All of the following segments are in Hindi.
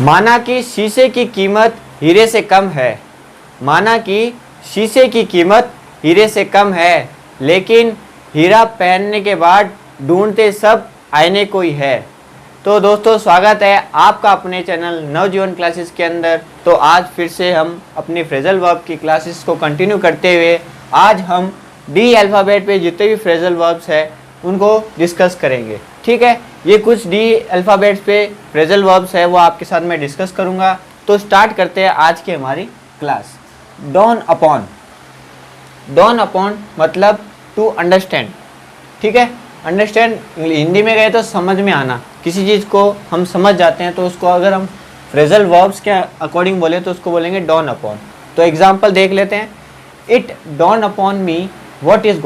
माना कि शीशे की कीमत हीरे से कम है। माना कि शीशे की कीमत हीरे से कम है, लेकिन हीरा पहनने के बाद ढूंढते सब आईने को ही है। तो दोस्तों, स्वागत है आपका अपने चैनल नवजीवन क्लासेस के अंदर। तो आज फिर से हम अपनी फ्रेजल वर्ब की क्लासेस को कंटिन्यू करते हुए आज हम डी अल्फ़ाबेट पे जितने भी फ्रेजल वर्ब्स हैं उनको डिस्कस करेंगे। ठीक है, ये कुछ डी अल्फ़ाबेट्स पे फ्रेजल वर्ब्स है वो आपके साथ मैं डिस्कस करूँगा। तो स्टार्ट करते हैं आज की हमारी class. Dawn upon. Dawn upon मतलब टू अंडरस्टैंड। ठीक है, अंडरस्टैंड हिंदी में गए तो समझ में आना। किसी चीज़ को हम समझ जाते हैं तो उसको अगर हम फ्रेजल वर्ब्स के अकॉर्डिंग बोले तो उसको बोलेंगे डॉन अपॉन। तो एग्जांपल देख लेते हैं। It dawn upon me what is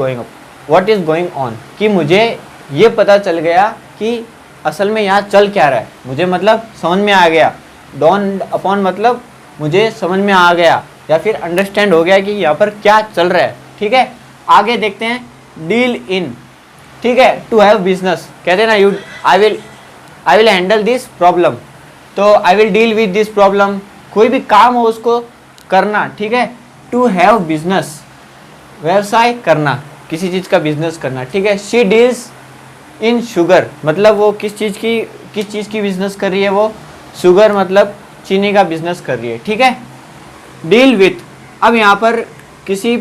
going on, कि मुझे ये पता चल गया कि असल में यहाँ चल क्या रहा है। मुझे मतलब समझ में आ गया। डॉन अपॉन मतलब मुझे समझ में आ गया या फिर अंडरस्टैंड हो गया कि यहाँ पर क्या चल रहा है। ठीक है, आगे देखते हैं। Deal in. ठीक है, टू हैव बिजनेस कहते हैं ना, I will handle this problem. तो I will deal with this problem, कोई भी काम हो उसको करना। ठीक है, टू हैव बिजनेस व्यवसाय करना, किसी चीज़ का बिजनेस करना। ठीक है, शी डील्स इन शुगर मतलब वो किस चीज़ की बिजनेस कर रही है, वो शुगर मतलब चीनी का बिजनेस कर रही है। ठीक है, डील विथ, अब यहाँ पर किसी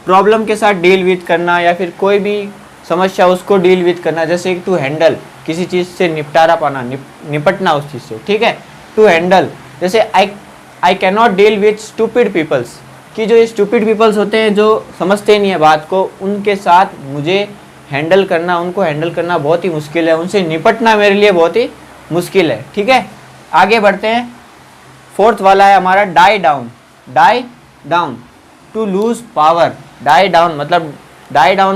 प्रॉब्लम के साथ डील विथ करना या फिर कोई भी समस्या उसको डील विथ करना, जैसे टू हैंडल किसी चीज़ से निपटारा पाना, निपटना उस चीज़ से। ठीक है, टू हैंडल जैसे I can not deal with stupid peoples, कि जो ये स्टूपिड पीपल्स होते हैं जो समझते नहीं है बात को, उनके साथ मुझे हैंडल करना, उनको हैंडल करना बहुत ही मुश्किल है, उनसे निपटना मेरे लिए बहुत ही मुश्किल है। ठीक है, आगे बढ़ते हैं। फोर्थ वाला है हमारा die down. Die down to lose power. Die down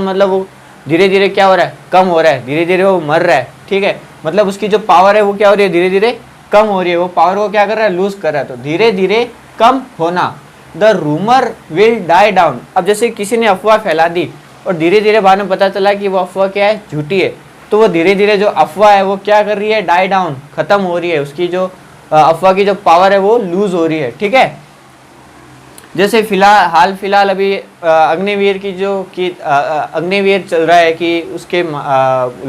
मतलब वो धीरे धीरे क्या हो रहा है, कम हो रहा है, धीरे धीरे वो मर रहा है। ठीक है, मतलब उसकी जो पावर है वो क्या हो रही है, धीरे धीरे कम हो रही है। वो पावर को क्या कर रहा है, लूज कर रहा है। तो धीरे धीरे कम होना। The rumour will die down, अब जैसे किसी ने अफवाह फैला दी और धीरे धीरे बाद में पता चला कि वो अफवाह क्या है, झूठी है, तो वो धीरे धीरे जो अफवाह है वो क्या कर रही है, डाई डाउन, खत्म हो रही है। उसकी जो अफवाह की जो पावर है वो लूज हो रही है। ठीक है, जैसे हाल फिलहाल अभी अग्निवीर अग्निवीर चल रहा है कि उसके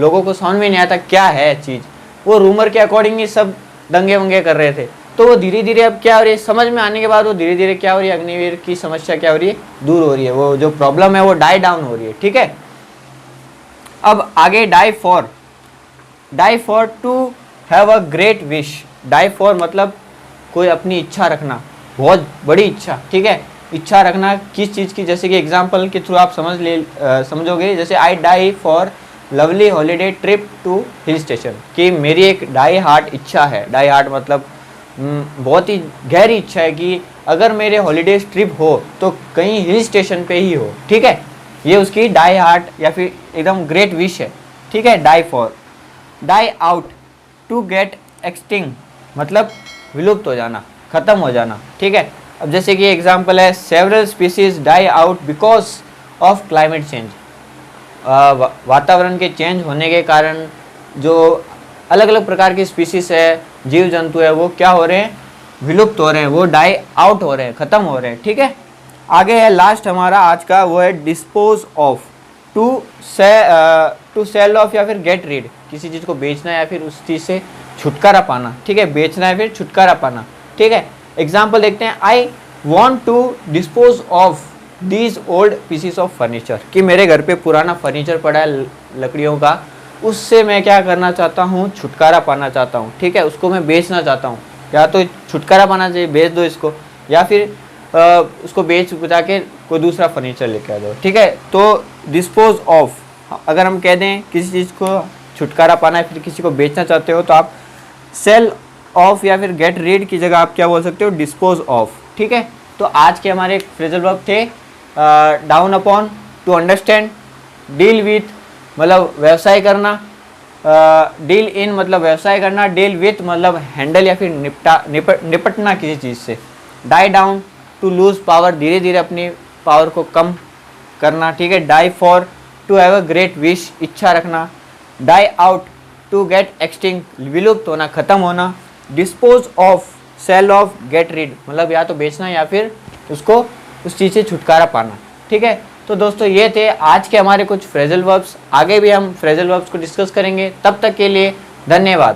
लोगों को समझ में नहीं आता क्या है चीज़। वो रूमर के अकॉर्डिंग ही सब दंगे वंगे कर रहे थे। तो वो धीरे धीरे अब क्या हो रही है, समझ में आने के बाद वो धीरे धीरे क्या हो रही है, अग्निवीर की समस्या क्या हो रही है, दूर हो रही है। वो जो प्रॉब्लम है वो डाई डाउन हो रही है। ठीक है, अब आगे die for to have a great wish. Die for मतलब कोई अपनी इच्छा रखना, बहुत बड़ी इच्छा। ठीक है, इच्छा रखना किस चीज़ की, जैसे कि एग्जाम्पल के थ्रू आप समझोगे। जैसे I die for lovely holiday trip to hill station, कि मेरी एक डाई हार्ट इच्छा है। डाई हार्ट मतलब बहुत ही गहरी इच्छा है कि अगर मेरे हॉलीडे ट्रिप हो तो कहीं हिल स्टेशन पे ही हो। ठीक है, ये उसकी डाई हार्ट या फिर एकदम ग्रेट विश है। ठीक है, die for. Die out to get extinct मतलब विलुप्त हो जाना, ख़त्म हो जाना। ठीक है, अब जैसे कि एग्जांपल है, several species die out because of climate change. वातावरण के चेंज होने के कारण जो अलग अलग प्रकार की स्पीसीज है, जीव जंतु है, वो क्या हो रहे हैं, विलुप्त हो रहे हैं, वो डाई आउट हो रहे हैं, ख़त्म हो रहे हैं। ठीक है, आगे है लास्ट हमारा आज का, वो है dispose of. To sell off या फिर गेट रीड, किसी चीज़ को बेचना या फिर उस चीज़ से छुटकारा पाना। ठीक है, बेचना या फिर छुटकारा पाना। ठीक है, एग्जाम्पल देखते हैं। I want to dispose of these old pieces of furniture, कि मेरे घर पे पुराना फर्नीचर पड़ा है लकड़ियों का, उससे मैं क्या करना चाहता हूँ, छुटकारा पाना चाहता हूँ। ठीक है, उसको मैं बेचना चाहता हूँ। या तो छुटकारा पाना चाहिए, बेच दो इसको, या फिर उसको बेच बुझा के कोई दूसरा फर्नीचर लेके आ दो। ठीक है, तो डिस्पोज ऑफ, अगर हम कह दें किसी चीज़ को छुटकारा पाना है फिर किसी को बेचना चाहते हो तो आप सेल ऑफ या फिर गेट रीड की जगह आप क्या बोल सकते हो, डिस्पोज ऑफ। ठीक है, तो आज के हमारे फ्रेजल वर्ब थे dawn upon, to understand, deal with मतलब व्यवसाय करना, डील इन मतलब व्यवसाय करना, डील विथ मतलब हैंडल या फिर निपटना किसी चीज़ से, die down to lose power धीरे धीरे अपनी पावर को कम करना। ठीक है, die for to have a great wish इच्छा रखना, die out to get extinct विलुप्त होना, ख़त्म होना, dispose of, sell off, get rid, मतलब या तो बेचना या फिर उसको उस चीज़ से छुटकारा पाना। ठीक है, तो दोस्तों ये थे आज के हमारे कुछ फ्रेजल वर्ब्स। आगे भी हम फ्रेजल वर्ब्स को डिस्कस करेंगे। तब तक के लिए धन्यवाद।